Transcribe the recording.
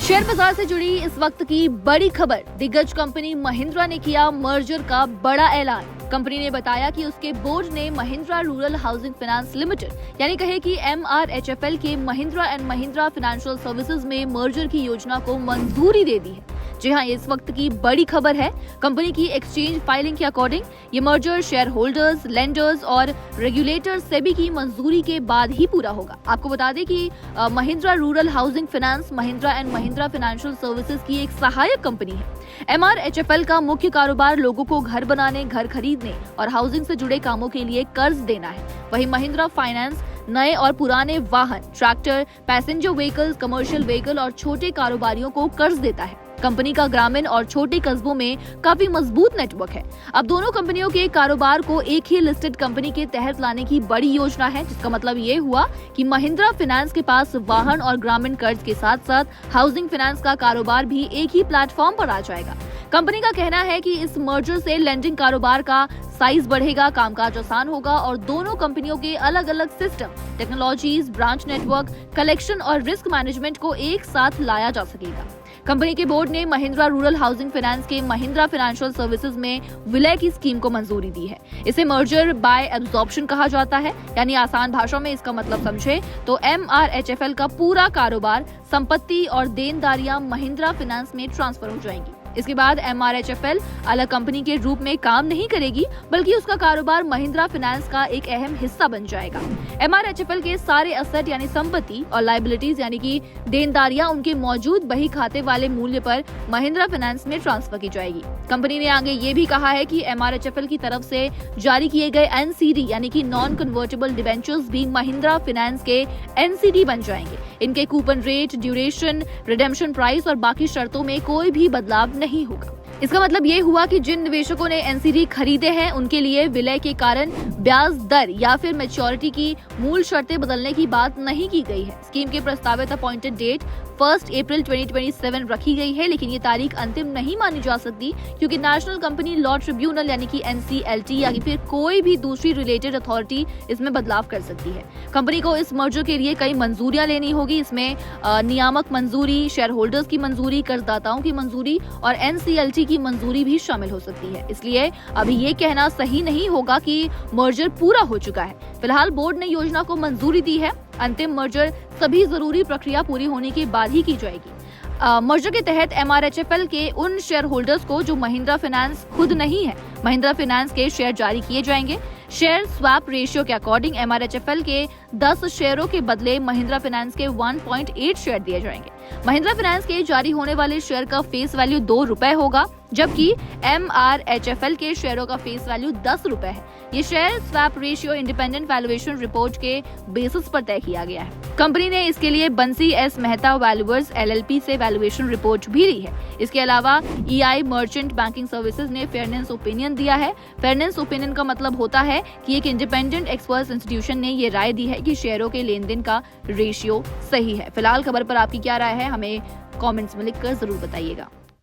Share बाजार से जुड़ी इस वक्त की बड़ी खबर। दिग्गज कंपनी महिंद्रा ने किया मर्जर का बड़ा ऐलान। कंपनी ने बताया कि उसके बोर्ड ने Mahindra rural housing finance limited यानी कहे कि MRHFL के Mahindra and Mahindra financial services में मर्जर की योजना को मंजूरी दे दी है। जी हाँ, ये इस वक्त की बड़ी खबर है। कंपनी की एक्सचेंज फाइलिंग के अकॉर्डिंग ये मर्जर शेयर होल्डर्स, लेंडर्स और रेगुलेटर्स सेबी की मंजूरी के बाद ही पूरा होगा। आपको बता दें कि Mahindra rural housing finance Mahindra and Mahindra financial services की एक सहायक कंपनी है। MRHFL का मुख्य कारोबार लोगों को घर बनाने, घर खरीदने और हाउसिंग से जुड़े कामों के लिए कर्ज देना है। वहीं महिंद्रा फाइनेंस नए और पुराने वाहन, tractor, passenger vehicle, commercial vehicle और छोटे कारोबारियों को कर्ज देता है। कंपनी का ग्रामीण और छोटे कस्बों में काफी मजबूत नेटवर्क है। अब दोनों कंपनियों के कारोबार को एक ही लिस्टेड कंपनी के तहत लाने की बड़ी योजना है, जिसका मतलब ये हुआ कि महिंद्रा फाइनेंस के पास वाहन और ग्रामीण कर्ज के साथ साथ हाउसिंग फाइनेंस का कारोबार भी एक ही प्लेटफॉर्म पर आ जाएगा। कंपनी का कहना है कि इस मर्जर से लेंडिंग कारोबार का साइज बढ़ेगा, कामकाज आसान होगा और दोनों कंपनियों के अलग अलग system, technologies, branch network, collection और रिस्क मैनेजमेंट को एक साथ लाया जा सकेगा। कंपनी के बोर्ड ने महिंद्रा रूरल हाउसिंग फाइनेंस के महिंद्रा फाइनेंशियल सर्विसेज में विलय की स्कीम को मंजूरी दी है। इसे मर्जर बाय एब्जॉर्प्शन कहा जाता है, यानी आसान भाषा में इसका मतलब समझे तो MRHFL का पूरा कारोबार, संपत्ति और देनदारियां महिंद्रा फाइनेंस में ट्रांसफर हो जाएंगी। इसके बाद MRHFL अलग कंपनी के रूप में काम नहीं करेगी, बल्कि उसका कारोबार महिंद्रा फाइनेंस का एक अहम हिस्सा बन जाएगा। MRHFL के सारे एसेट यानी संपत्ति और लायबिलिटीज यानी कि देनदारियां उनके मौजूद बही खाते वाले मूल्य पर महिंद्रा फाइनेंस में ट्रांसफर की जाएगी। कंपनी ने आगे ये भी कहा है कि MRHFL की तरफ से जारी किए गए NCD यानी कि नॉन कन्वर्टेबल डिबेंचर्स भी महिंद्रा फाइनेंस के NCD बन जाएंगे। इनके coupon rate, duration, redemption price और बाकी शर्तों में कोई भी बदलाव नहीं होगा। इसका मतलब ये हुआ कि जिन निवेशकों ने NCD खरीदे हैं उनके लिए विलय के कारण ब्याज दर या फिर मैच्योरिटी की मूल शर्तें बदलने की बात नहीं की गई है। स्कीम के प्रस्तावित अपॉइंटेड डेट 1 अप्रैल 2027 रखी गई है, लेकिन ये तारीख अंतिम नहीं मानी जा सकती क्योंकि नेशनल कंपनी लॉ ट्रिब्यूनल यानी कि NCLT या फिर कोई भी दूसरी रिलेटेड अथॉरिटी इसमें बदलाव कर सकती है। कंपनी को इस मर्जर के लिए कई मंजूरियां लेनी होगी। इसमें नियामक मंजूरी, शेयर होल्डर्स की मंजूरी, कर्जदाताओं की मंजूरी और NCLT की मंजूरी भी शामिल हो सकती है। इसलिए अभी ये कहना सही नहीं होगा कि मर्जर पूरा हो चुका है। फिलहाल बोर्ड ने योजना को मंजूरी दी है। अंतिम मर्जर सभी जरूरी प्रक्रिया पूरी होने के बाद ही की जाएगी। मर्जर के तहत MRHFL के उन शेयर होल्डर्स को जो महिंद्रा फाइनेंस खुद नहीं है, महिंद्रा फाइनेंस के शेयर जारी किए जाएंगे। शेयर स्वैप रेशियो के अकॉर्डिंग MRHFL के 10 शेयरों के बदले महिंद्रा फाइनेंस के 1.8 शेयर दिए जाएंगे। महिंद्रा फाइनेंस के जारी होने वाले शेयर का फेस वैल्यू 2 रुपए होगा, जबकि MRHFL के शेयरों का फेस वैल्यू 10 रुपए है। ये share swap ratio independent valuation report के बेसिस पर तय किया गया है। कंपनी ने इसके लिए बंसी एस मेहता वैल्यूअर्स LLP से वैल्यूएशन रिपोर्ट भी ली है। इसके अलावा EI मर्चेंट बैंकिंग सर्विसेज ने फेयरनेस ओपिनियन दिया है। फेयरनेस ओपिनियन का मतलब होता है कि एक इंडिपेंडेंट एक्सपर्ट इंस्टीट्यूशन ने ये राय दी है कि शेयरों के लेन देन का रेशियो सही है। फिलहाल खबर पर आपकी क्या राय है, हमें कमेंट्स में लिखकर जरूर बताइएगा।